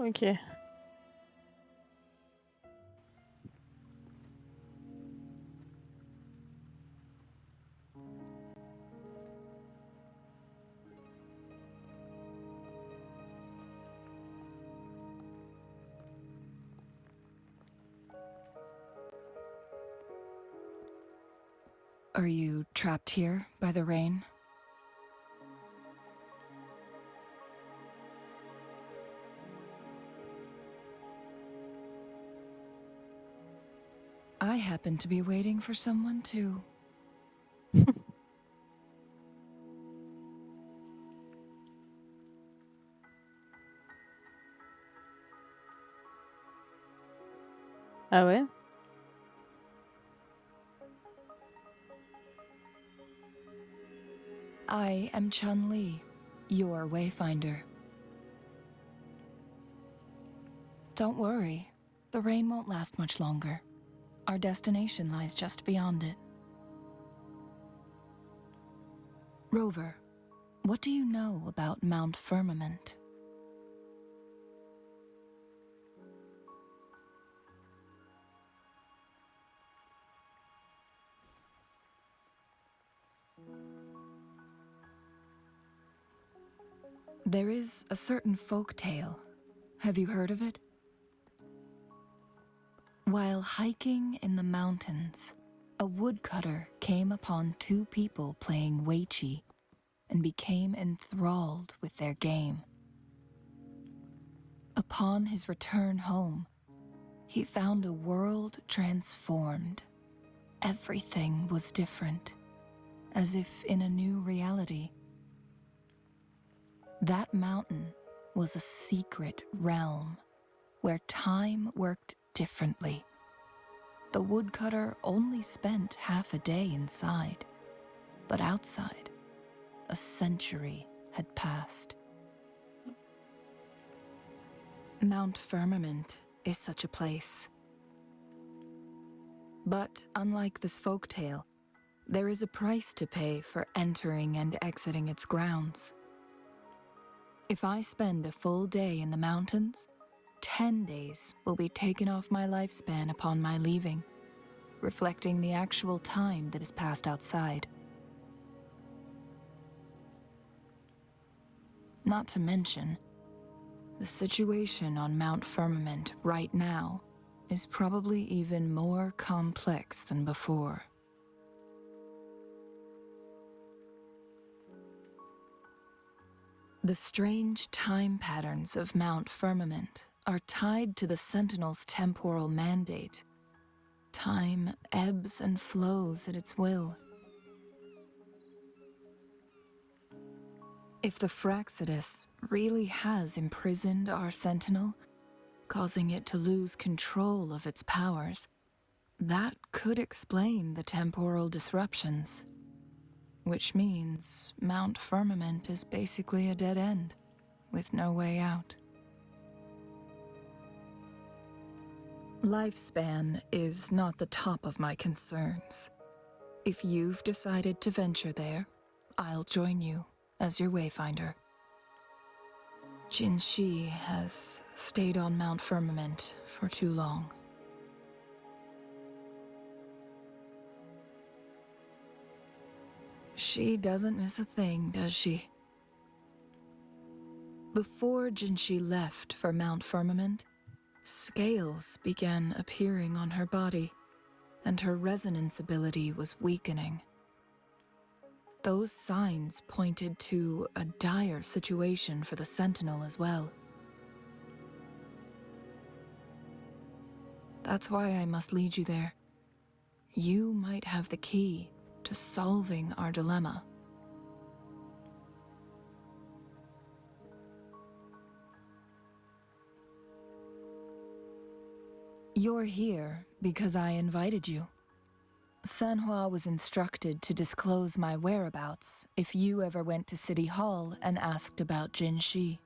Ok. Are you trapped here by the rain? I happen to be waiting for someone too. Ah ouais? I am Chun-Li, your wayfinder. Don't worry, the rain won't last much longer. Our destination lies just beyond it. Rover, what do you know about Mount Firmament? There is a certain folk tale. Have you heard of it? While hiking in the mountains, a woodcutter came upon two people playing Weiqi and became enthralled with their game. Upon his return home, he found a world transformed. Everything was different, as if in a new reality. That mountain was a secret realm where time worked differently. The woodcutter only spent half a day inside, but outside, a century had passed. Mount Firmament is such a place. But unlike this folktale, there is a price to pay for entering and exiting its grounds. If I spend a full day in the mountains, 10 days will be taken off my lifespan upon my leaving, reflecting the actual time that is passed outside. Not to mention, the situation on Mount Firmament right now is probably even more complex than before. The strange time patterns of Mount Firmament are tied to the Sentinel's temporal mandate. Time ebbs and flows at its will. If the Fraxidus really has imprisoned our Sentinel, causing it to lose control of its powers, that could explain the temporal disruptions. Which means Mount Firmament is basically a dead end, with no way out. Lifespan is not the top of my concerns. If you've decided to venture there, I'll join you as your wayfinder. Jin Shi has stayed on Mount Firmament for too long. She doesn't miss a thing, does she? Before Jinshi left for Mount Firmament, scales began appearing on her body, and her resonance ability was weakening. Those signs pointed to a dire situation for the Sentinel as well. That's why I must lead you there. You might have the key to solving our dilemma. You're here because I invited you. Sanhua was instructed to disclose my whereabouts if you ever went to City Hall and asked about Jin Shi.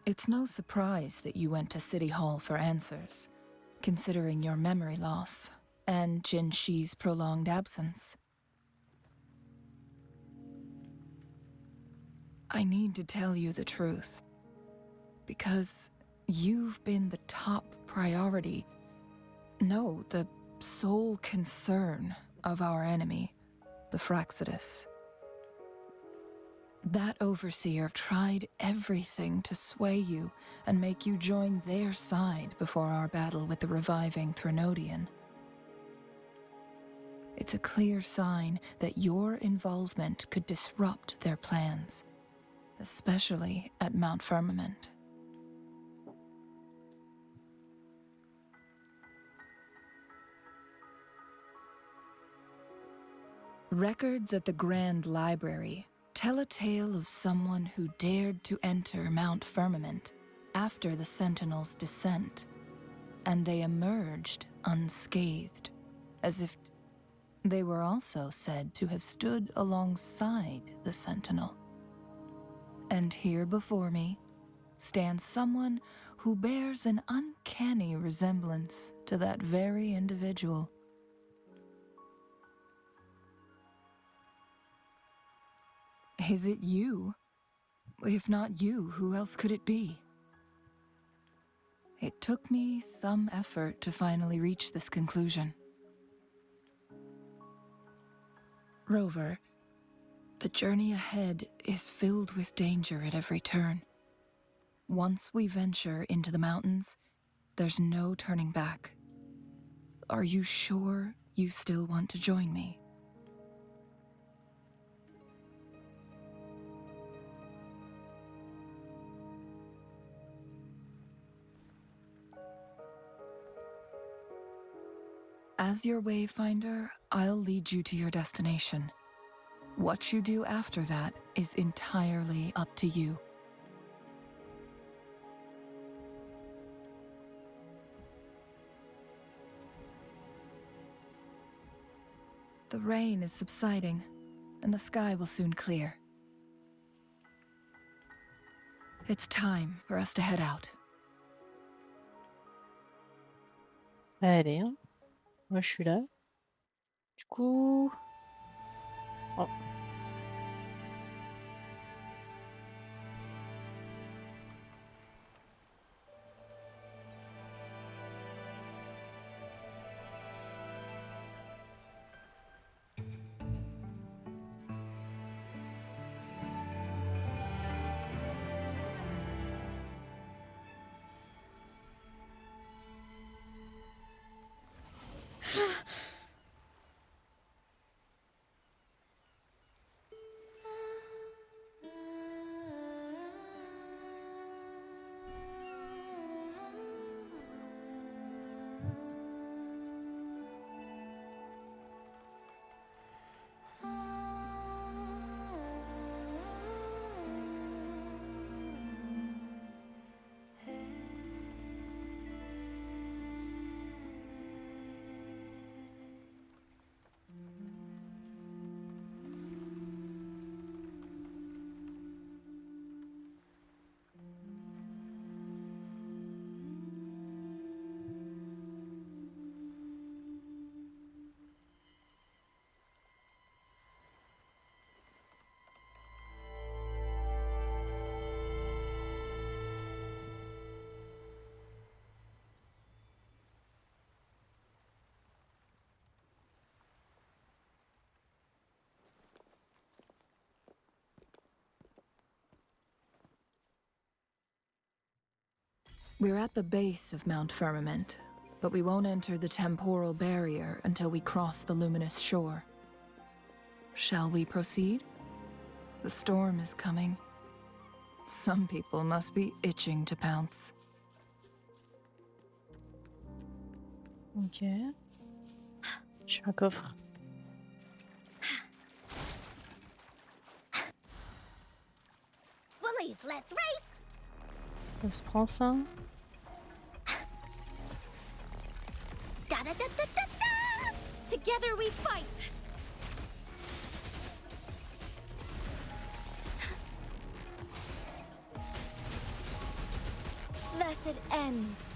It's no surprise that you went to City Hall for answers, considering your memory loss and Jin Shi's prolonged absence. I need to tell you the truth. Because you've been the top priority. No, the sole concern of our enemy, the Fraxidus. That overseer tried everything to sway you and make you join their side before our battle with the reviving Threnodian. It's a clear sign that your involvement could disrupt their plans, especially at Mount Firmament. Records at the Grand Library tell a tale of someone who dared to enter Mount Firmament after the Sentinels' descent, and they emerged unscathed, as if they were also said to have stood alongside the Sentinel. And here before me stands someone who bears an uncanny resemblance to that very individual. Is it you? If not you, who else could it be? It took me some effort to finally reach this conclusion. Rover, the journey ahead is filled with danger at every turn. Once we venture into the mountains, there's no turning back. Are you sure you still want to join me? As your wayfinder, I'll lead you to your destination. What you do after that is entirely up to you. The rain is subsiding, and the sky will soon clear. It's time for us to head out. Allez, hein. Moi, je suis là. Du coup... Oh. We're at the base of Mount Firmament, but we won't enter the temporal barrier until we cross the luminous shore. Shall we proceed? The storm is coming. Some people must be itching to pounce. Ok. J'ai un coffre. Willies, let's race! Ça se prend, ça? Da da da da da da! Together we fight! Thus it ends.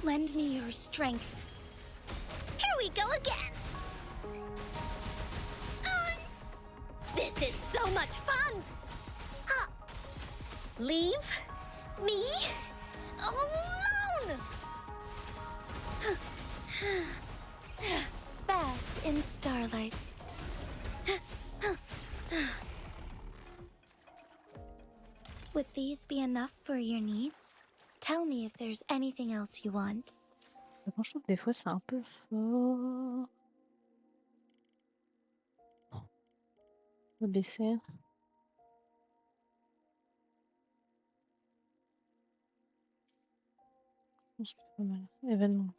Lend me your strength. Here we go again! This is much fun! Leave me alone! Bask in starlight. Would these be enough for your needs? Tell me if there's anything else you want. Je trouve que des fois c'est un peu fort. On va baisser. C'est pas mal. Événement.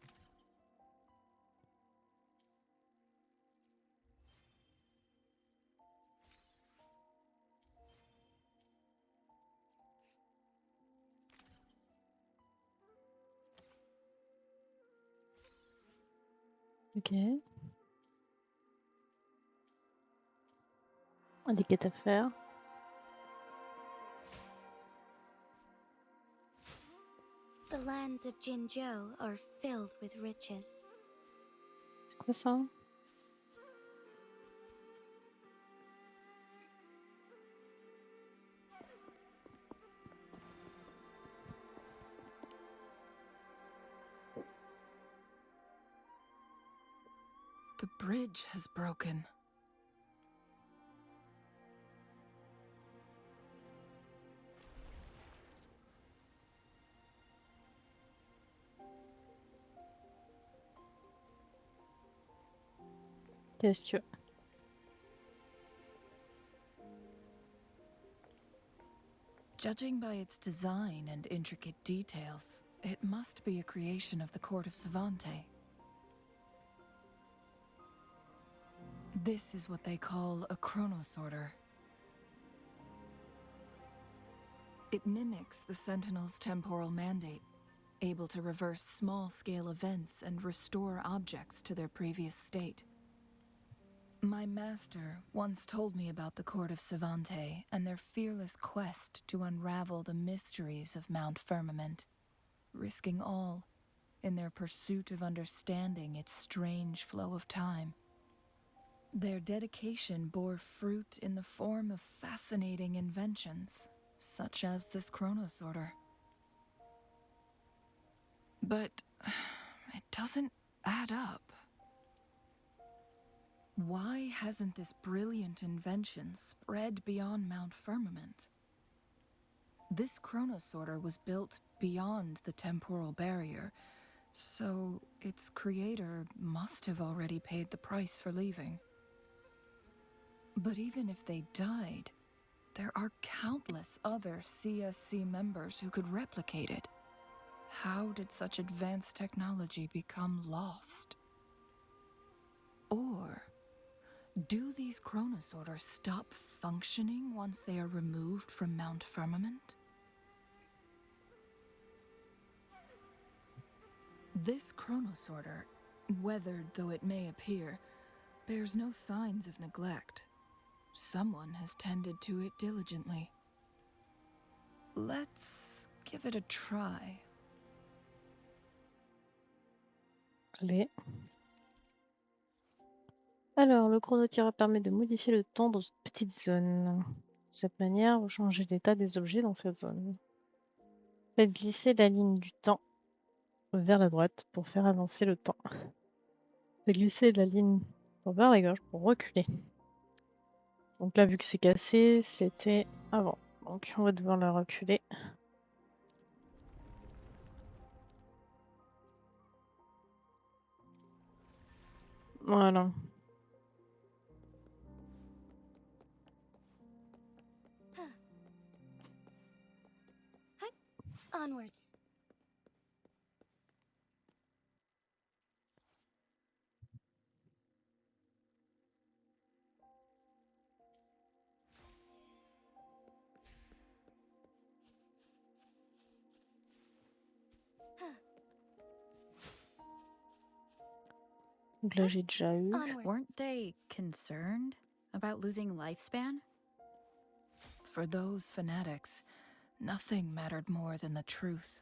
Ok. Des quêtes à faire. The lands of Jinzhou are filled with riches. C'est quoi ça? The bridge has broken. Qu'est-ce que... Judging by its design and intricate details, it must be a creation of the court of Savante. This is what they call a chronosorter. It mimics the Sentinel's temporal mandate, able to reverse small-scale events and restore objects to their previous state. My master once told me about the court of Savante and their fearless quest to unravel the mysteries of Mount Firmament, risking all in their pursuit of understanding its strange flow of time. Their dedication bore fruit in the form of fascinating inventions, such as this chronosorter. But it doesn't add up. Why hasn't this brilliant invention spread beyond Mount Firmament? This chronosorter was built beyond the temporal barrier, so its creator must have already paid the price for leaving. But even if they died, there are countless other CSC members who could replicate it. How did such advanced technology become lost? Or do these chronosorters stop functioning once they are removed from Mount Firmament? This chronosorter, weathered though it may appear, bears no signs of neglect. Someone has tended to it diligently. Let's give it a try. Allez. Alors, le chronotireur permet de modifier le temps dans une petite zone. De cette manière, vous changez l'état des objets dans cette zone. Faites glisser la ligne du temps vers la droite pour faire avancer le temps. Faites glisser la ligne vers la gauche pour reculer. Donc là, vu que c'est cassé, c'était avant. Donc on va devoir la reculer. Voilà. Onwards. Donc là, j'ai déjà eu. Onward. Weren't they concerned about losing lifespan? For those fanatics, nothing mattered more than the truth.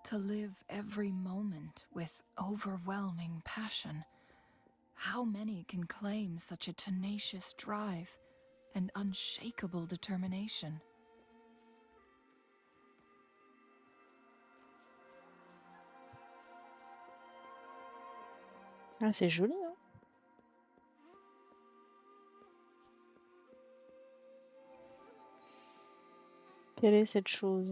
To live every moment with overwhelming passion. How many can claim such a tenacious drive and unshakable determination? Ah, c'est joli, hein? Quelle est cette chose?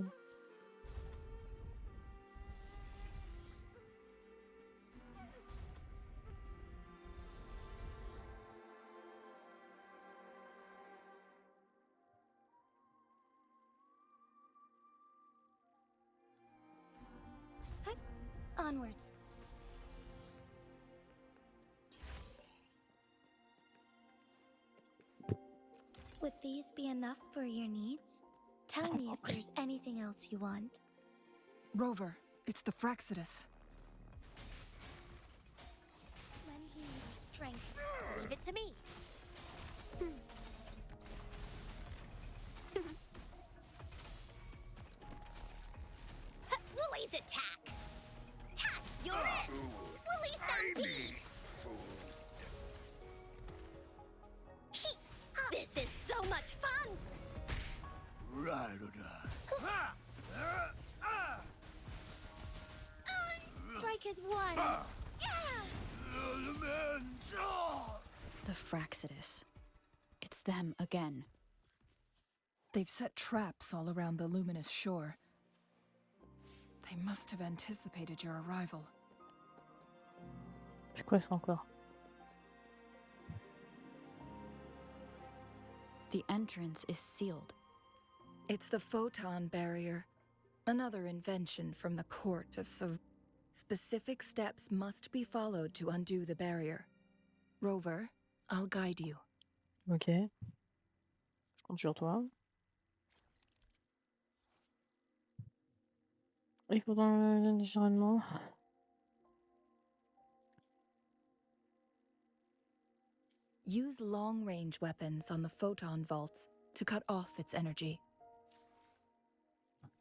Onwards. Would these be enough for your needs? Tell me if there's anything else you want. Rover, it's the Fraxidus. Lend me your strength. Leave it to me. Woolly's attack! Tack, you're it! Woolly Stampede! This is so much fun! Ride or die. Strike has won! The Fraxidus. It's them again. They've set traps all around the luminous shore. They must have anticipated your arrival. C'est quoi ça encore? The entrance is sealed. It's the photon barrier. Another invention from the court of Specific steps must be followed to undo the barrier. Rover, I'll guide you. Ok. Je compte sur toi. Il faut dans l'environnement. Use long-range weapons on the photon vaults to cut off its energy.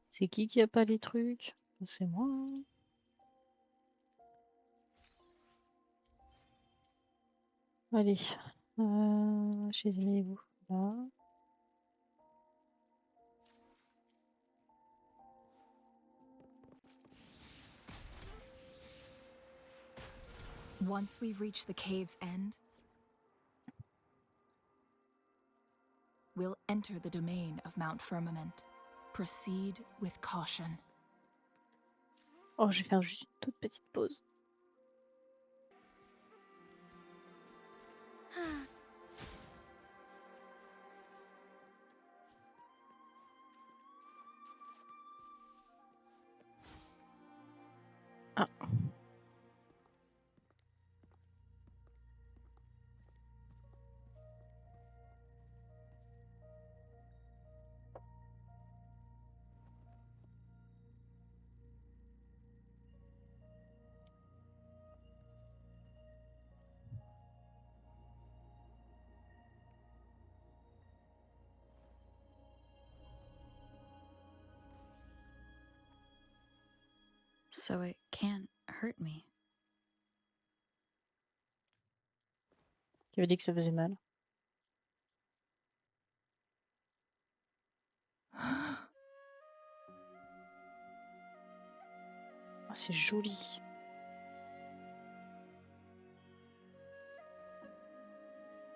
C'est qui a pas les trucs? C'est moi, hein. Allez. Je les ai mis où? Là. Once we've reached the cave's end, we'll enter the domain of Mount Firmament. Proceed with caution. Oh, je vais faire juste une toute petite pause. Ah. So it can't hurt me. Qui avait dit que ça faisait mal? Ah, c'est joli.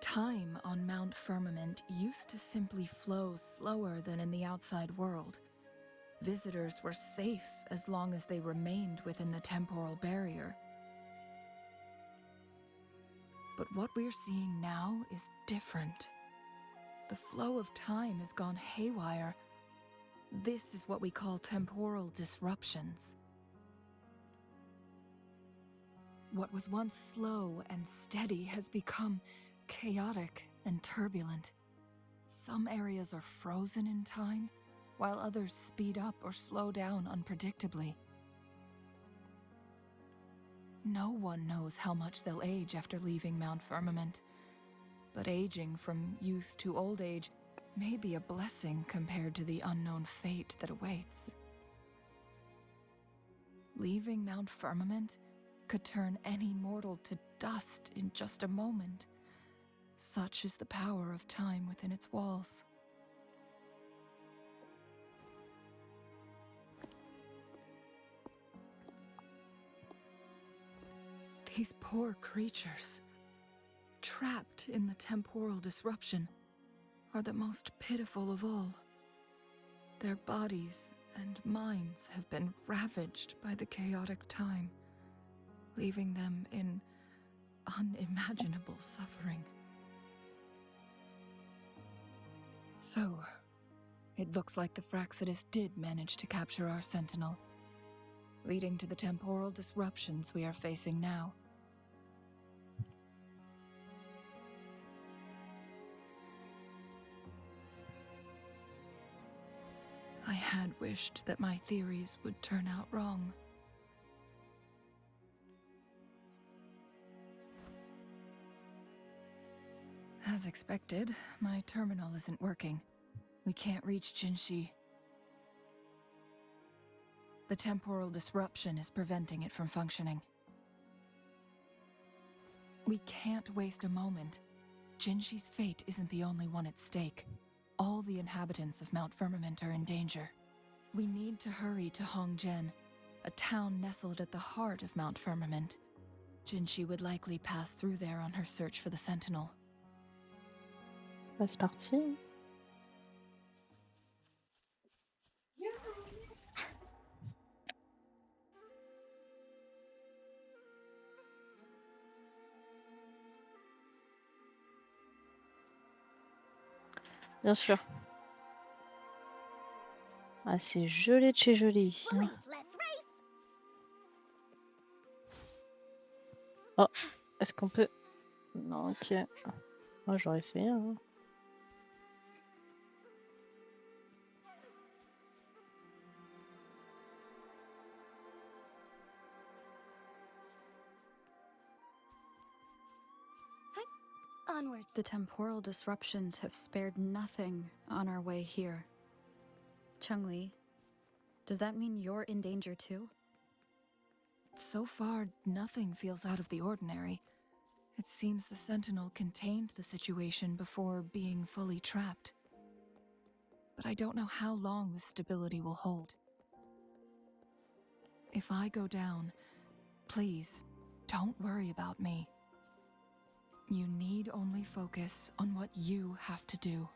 Time on Mount Firmament used to simply flow slower than in the outside world. Visitors were safe as long as they remained within the temporal barrier. But what we're seeing now is different. The flow of time has gone haywire. This is what we call temporal disruptions. What was once slow and steady has become chaotic and turbulent. Some areas are frozen in time, while others speed up or slow down unpredictably. No one knows how much they'll age after leaving Mount Firmament, but aging from youth to old age may be a blessing compared to the unknown fate that awaits. Leaving Mount Firmament could turn any mortal to dust in just a moment. Such is the power of time within its walls. These poor creatures, trapped in the temporal disruption, are the most pitiful of all. Their bodies and minds have been ravaged by the chaotic time, leaving them in unimaginable suffering. So, it looks like the Fraxidus did manage to capture our sentinel, leading to the temporal disruptions we are facing now. I had wished that my theories would turn out wrong. As expected, my terminal isn't working. We can't reach Jinshi. The temporal disruption is preventing it from functioning. We can't waste a moment. Jinshi's fate isn't the only one at stake. All the inhabitants of Mount Firmament are in danger. We need to hurry to Hongzhen, a town nestled at the heart of Mount Firmament. Jinshi would likely pass through there on her search for the Sentinel. Bah, c'est parti. Bien sûr. Ah, c'est gelé de chez gelé ici. Hein. Oh, est-ce qu'on peut... Non, ok. Moi, j'aurais essayé. Hein. Onwards. The temporal disruptions have spared nothing on our way here. Chungli, does that mean you're in danger too? So far, nothing feels out of the ordinary. It seems the Sentinel contained the situation before being fully trapped. But I don't know how long this stability will hold. If I go down, please, don't worry about me. You need only focus on what you have to do.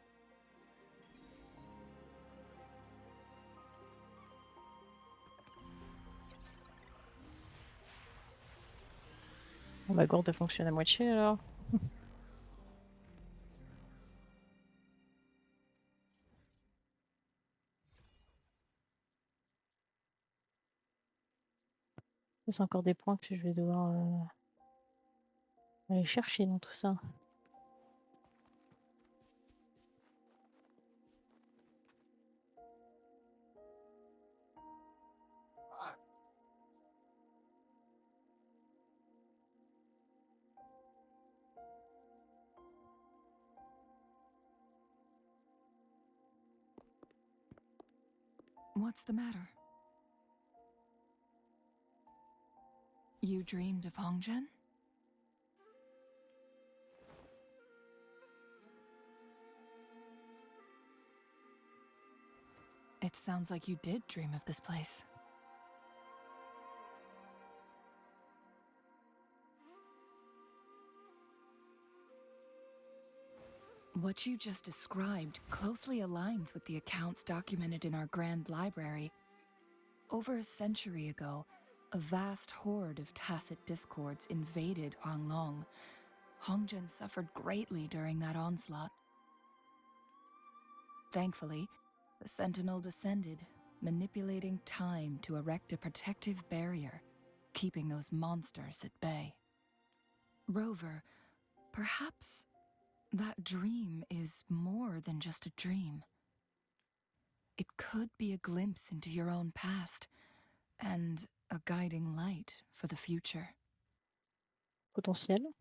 Bon, la gourde fonctionne à moitié alors. C'est encore des points que je vais devoir aller chercher dans tout ça. What's the matter? You dreamed of Hongzhen? It sounds like you did dream of this place. What you just described closely aligns with the accounts documented in our Grand Library. Over a century ago, a vast horde of tacit discords invaded Huanglong. Hongzhen suffered greatly during that onslaught. Thankfully, the Sentinel descended, manipulating time to erect a protective barrier, keeping those monsters at bay. Rover, perhaps that dream is more than just a dream. It could be a glimpse into your own past, and a guiding light for the future. Potentiel.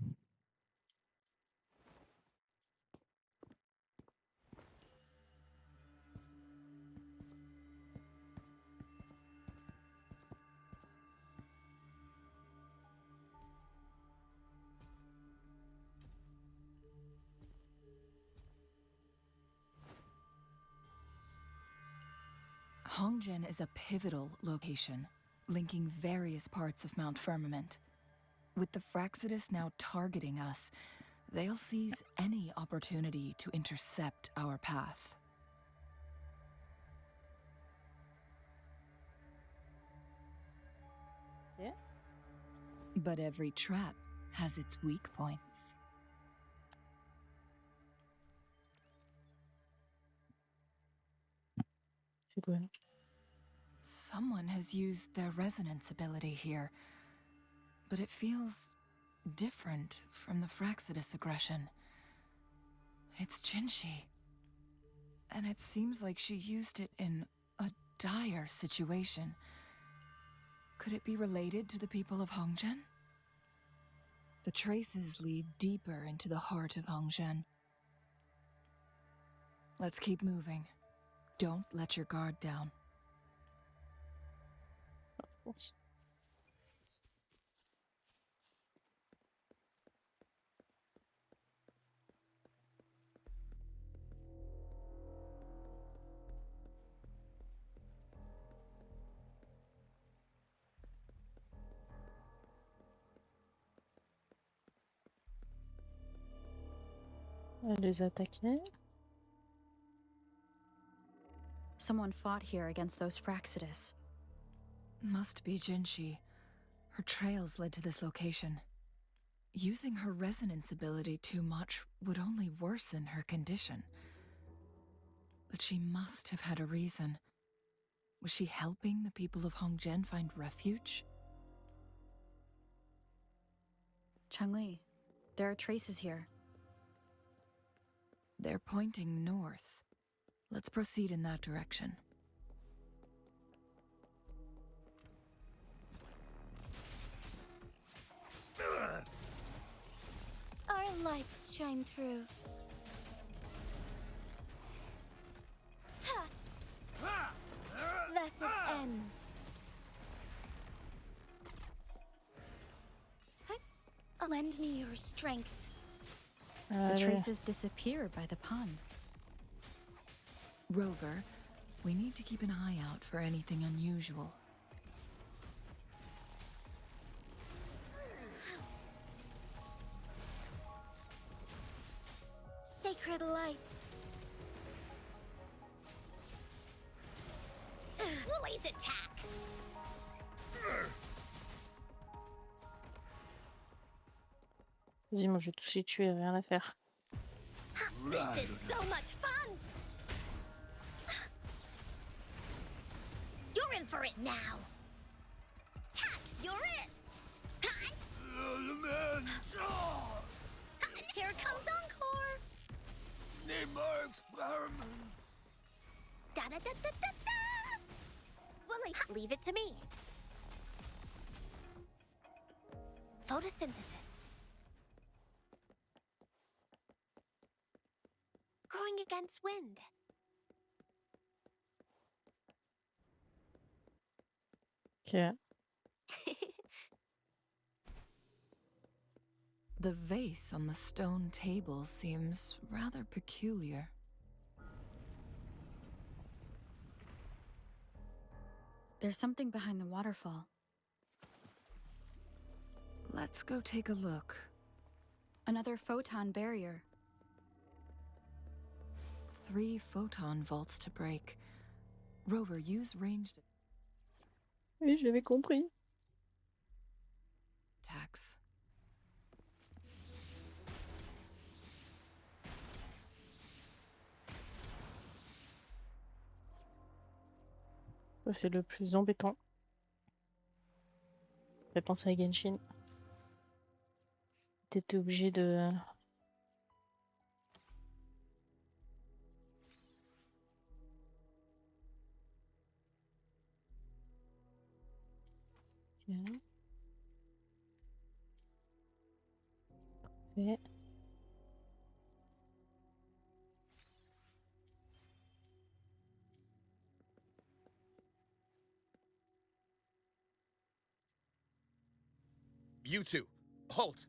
Hongzhen is a pivotal location, linking various parts of Mount Firmament. With the Fraxidus now targeting us, they'll seize any opportunity to intercept our path. Yeah. But every trap has its weak points. C'est quoi? Someone has used their resonance ability here, but it feels different from the Fraxidus aggression. It's Jinshi. And it seems like she used it in a dire situation. Could it be related to the people of Hongzhen? The traces lead deeper into the heart of Hongzhen. Let's keep moving. Don't let your guard down. Of course. Elle les attaquait. Someone fought here against those Fraxidus. Must be Jinshi. Her trails led to this location. Using her resonance ability too much would only worsen her condition. But she must have had a reason. Was she helping the people of Hongzhen find refuge? Changli, there are traces here. They're pointing north. Let's proceed in that direction. Our lights shine through. Ha! Thus it ends. Lend me your strength. The Allez. traces disappear by the pond. Rover, we need to keep an eye out for anything unusual. Sacred light. Woolly's attack. Vas-y, moi je vais tous les tuer, rien à faire. This is so much fun. You're in for it now. Tack, you're it. Hi. Here comes Encore. Need more experiments. Da da da da da da. Willie, leave it to me. Photosynthesis. Growing against wind. Ok. The vase on the stone table seems rather peculiar. There's something behind the waterfall. Let's go take a look. Another photon barrier. 3 photon vaults to break. Rover, use ranged Oui, j'avais compris. attacks. Ça, c'est le plus embêtant. Fait penser à Genshin. T'étais obligé de... Ok. Parfait. You two, halt!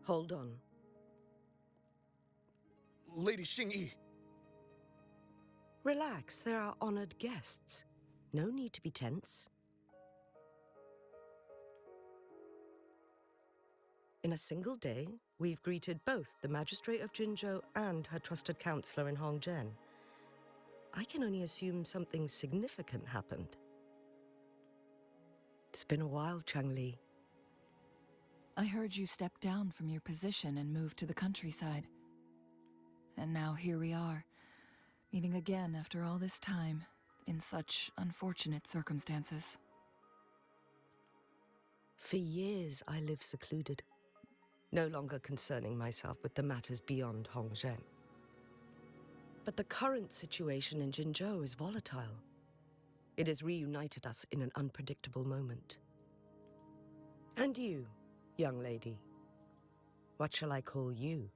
Hold on. Lady Xingyi, Relax, they're our honored guests. No need to be tense. In a single day, we've greeted both the Magistrate of Jinzhou and her trusted counselor in Hongzhen. I can only assume something significant happened. It's been a while, Changli. I heard you step down from your position and move to the countryside. And now here we are, meeting again after all this time, in such unfortunate circumstances. For years, I lived secluded, no longer concerning myself with the matters beyond Hongzhen. But the current situation in Jinzhou is volatile. It has reunited us in an unpredictable moment. And you, young lady, what shall I call you?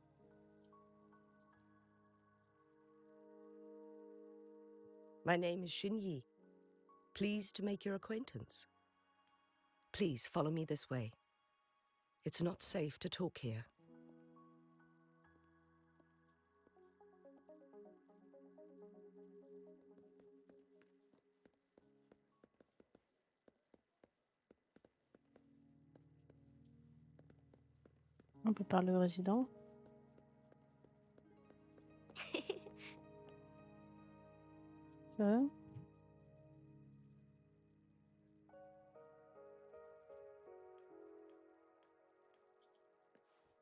My name is Xinyi. Pleased to make your acquaintance. Please follow me this way. It's not safe to talk here. On peut parler au résident. Ça va?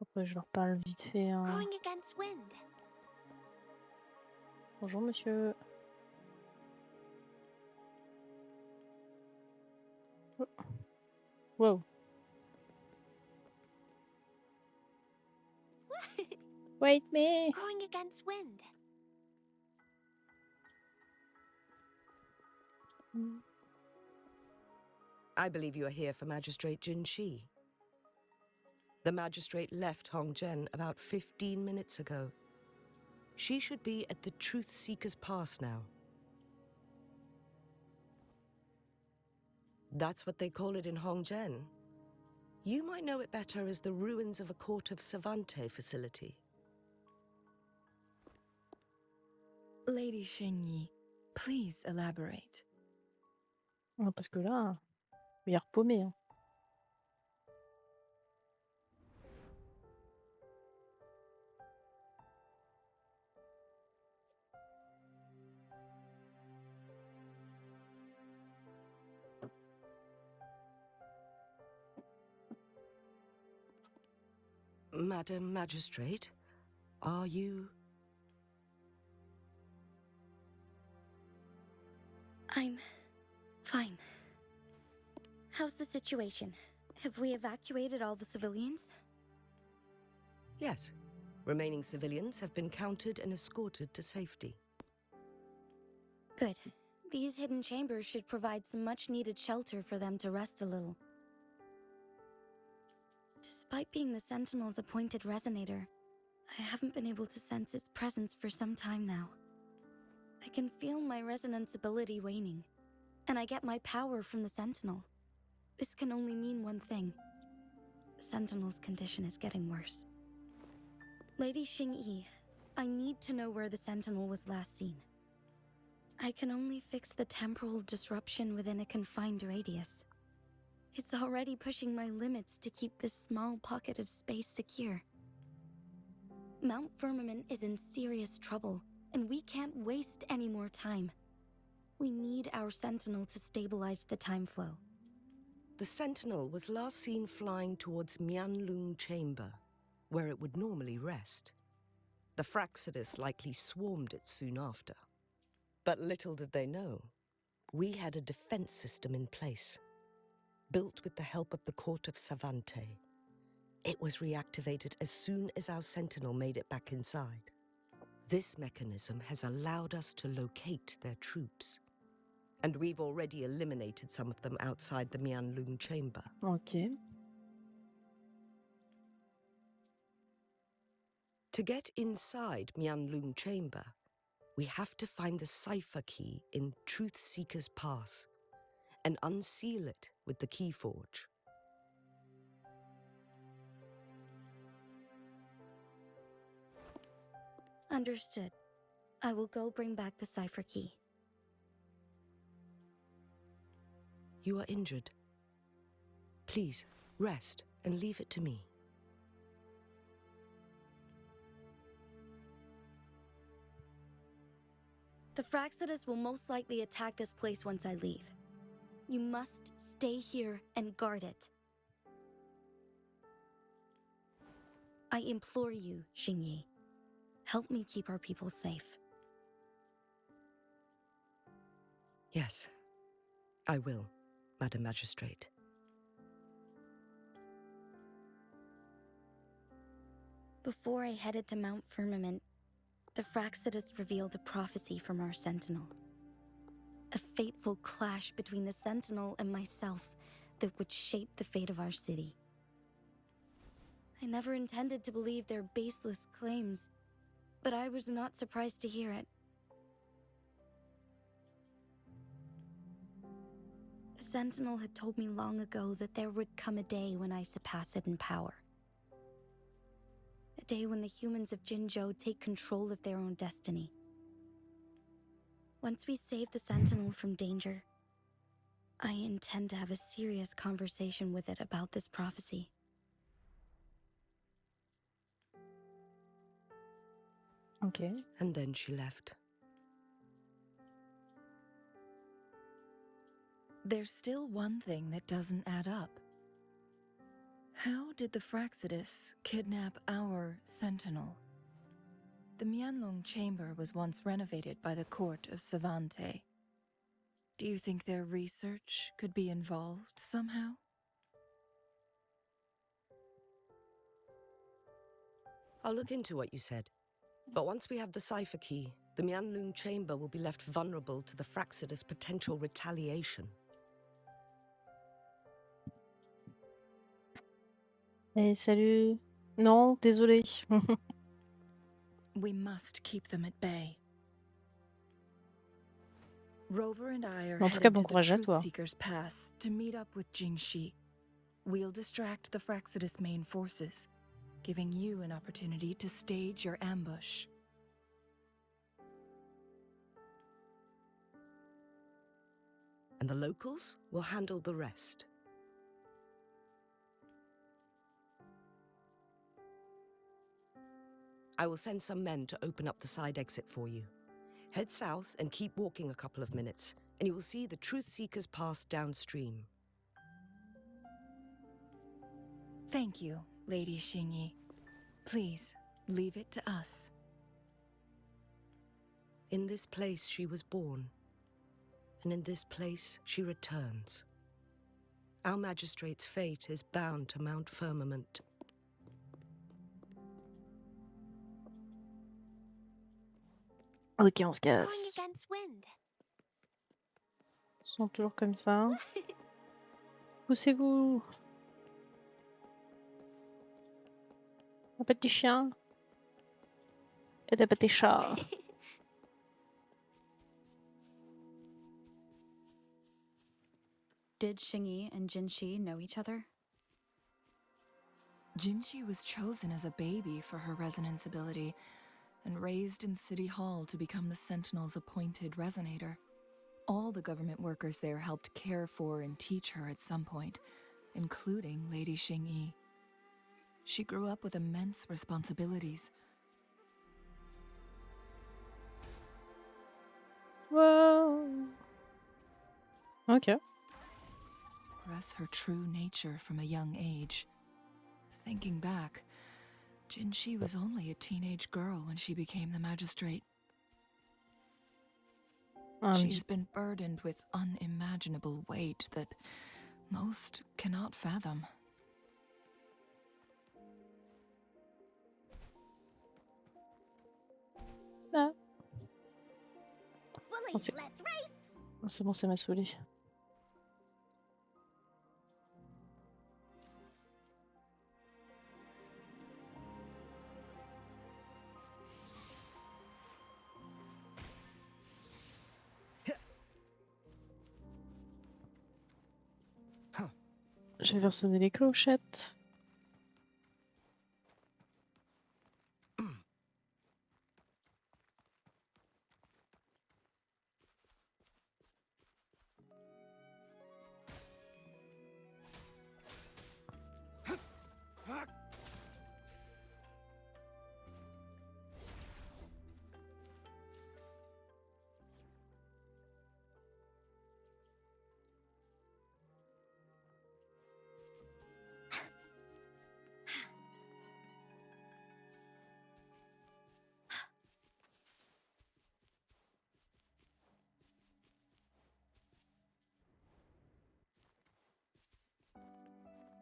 Après, je leur parle vite fait. Hein. Going against wind. Bonjour, monsieur. Oh. Wow. Wait me. Going against wind. I believe you are here for Magistrate Jin Shi. The magistrate left Hongzhen about 15 minutes ago. She should be at the Truth Seeker's Pass now. That's what they call it in Hongzhen. You might know it better as the ruins of a court of Savante facility. Lady Xingyi, please elaborate. Ah, parce que là, il est repaumé. Hein. Madam Magistrate, are you... I'm fine. How's the situation? Have we evacuated all the civilians? Yes. Remaining civilians have been counted and escorted to safety. Good. These hidden chambers should provide some much-needed shelter for them to rest a little. Despite being the Sentinel's appointed resonator, I haven't been able to sense its presence for some time now. I can feel my resonance ability waning, and I get my power from the Sentinel. This can only mean one thing. The Sentinel's condition is getting worse. Lady Xingyi, I need to know where the Sentinel was last seen. I can only fix the temporal disruption within a confined radius. It's already pushing my limits to keep this small pocket of space secure. Mount Firmament is in serious trouble, and we can't waste any more time. We need our Sentinel to stabilize the time flow. The Sentinel was last seen flying towards Mianlung Chamber, where it would normally rest. The Fraxidus likely swarmed it soon after. But little did they know, we had a defense system in place, built with the help of the court of Savante. It was reactivated as soon as our Sentinel made it back inside. This mechanism has allowed us to locate their troops. And we've already eliminated some of them outside the Mianlung Chamber. Ok. To get inside Mianlung Chamber, we have to find the cipher key in Truth Seeker's Pass and unseal it with the Keyforge. Understood. I will go bring back the cipher key. You are injured. Please, rest and leave it to me. The Fraccidus will most likely attack this place once I leave. You must stay here and guard it. I implore you, Xingyi. Help me keep our people safe. Yes, I will, Madam Magistrate. Before I headed to Mount Firmament, the Fraccidus revealed a prophecy from our Sentinel. A fateful clash between the Sentinel and myself that would shape the fate of our city. I never intended to believe their baseless claims, but I was not surprised to hear it. The Sentinel had told me long ago that there would come a day when I surpass it in power. A day when the humans of Jinzhou take control of their own destiny. Once we save the Sentinel from danger, I intend to have a serious conversation with it about this prophecy. Ok. And then she left. There's still one thing that doesn't add up. How did the Fraccidus kidnap our Sentinel? The Mianlong Chamber was once renovated by the court of Savante. Do you think their research could be involved somehow? I'll look into what you said. But once we have the cipher key, the Mianlong Chamber will be left vulnerable to the Fraccidus' potential retaliation. Et salut. Non, désolé. We must keep them at bay. Rover and I are En tout cas, headed bon to the courage à Truth toi. Seeker's Pass to meet up with Jingxi. We'll distract the Fraccidus main forces, giving you an opportunity to stage your ambush. And the locals will handle the rest. I will send some men to open up the side exit for you. Head south and keep walking a couple of minutes, and you will see the Truth Seeker's Pass downstream. Thank you, Lady Xingyi. Please, leave it to us. In this place she was born, and in this place she returns. Our magistrate's fate is bound to Mount Firmament. Ok, on se Going casse. against wind. Ils sont toujours comme ça. Poussez-vous. Un petit chien. Et des petits chats. Did Xingyi and Jinxi know each other? Jinxi was chosen as a baby for her resonance ability and raised in City Hall to become the Sentinel's appointed resonator. All the government workers there helped care for and teach her at some point, including Lady Xingyi. She grew up with immense responsibilities. Whoa. Ok. Press her true nature from a young age. Thinking back, Jinxi was only a teenage girl when she became the magistrate. She's been burdened with unimaginable weight that most cannot fathom. Ah. Willie, Oh, c'est let's race. c'est bon, ça m'a saoulé. Je vais faire sonner les clochettes.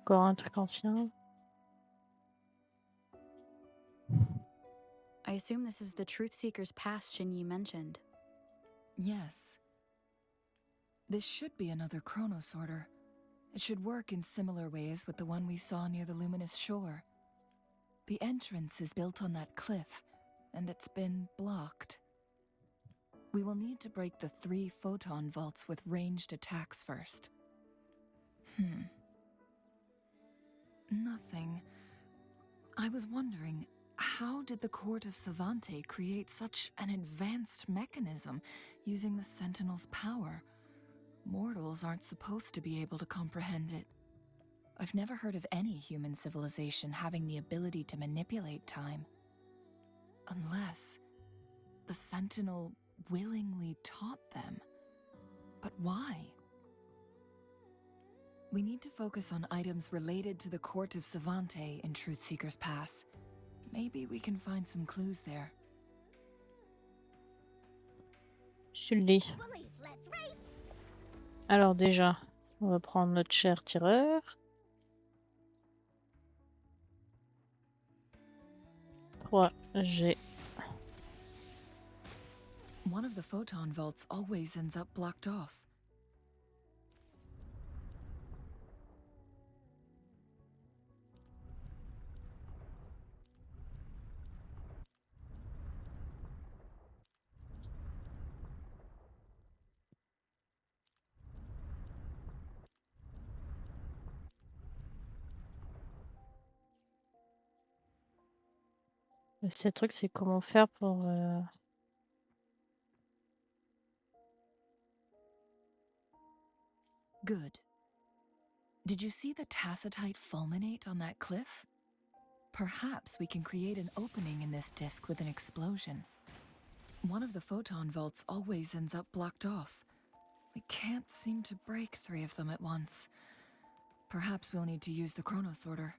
Encore un truc ancien. I assume this is the Truth Seeker's Pass Shinyi mentioned. Yes. This should be another chronosorter. It should work in similar ways with the one we saw near the luminous shore. The entrance is built on that cliff, and it's been blocked. We will need to break the 3 photon vaults with ranged attacks first. Nothing. I was wondering, how did the Court of Savante create such an advanced mechanism using the Sentinel's power? Mortals aren't supposed to be able to comprehend it. I've never heard of any human civilization having the ability to manipulate time. Unless the Sentinel willingly taught them. But why? We need to focus on items related to the Court of Savante in Truthseeker's Pass. Maybe we can find some clues there. Sully. Alors déjà, on va prendre notre cher tireur. 3G. One of the photon vaults always ends up blocked off. Le seul truc, c'est comment faire pour... Good. Did you see the tacitite fulminate on that cliff? Perhaps we can create an opening in this disk with an explosion. One of the photon vaults always ends up blocked off. We can't seem to break 3 of them at once. Perhaps we'll need to use the chronosorter.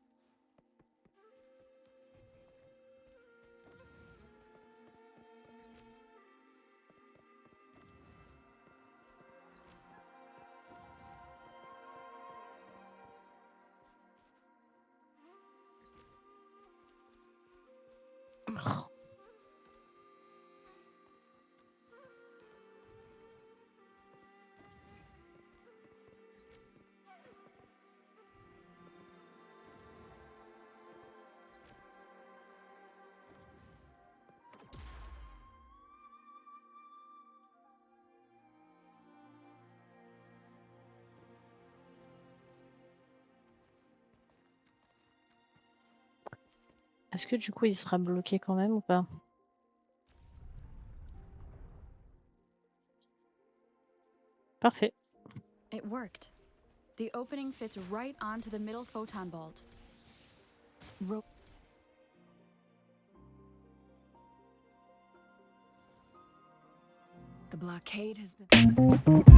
Est-ce que du coup, il sera bloqué quand même ou pas? Parfait. It worked. The opening fits right onto the middle photon vault. The blockade has been...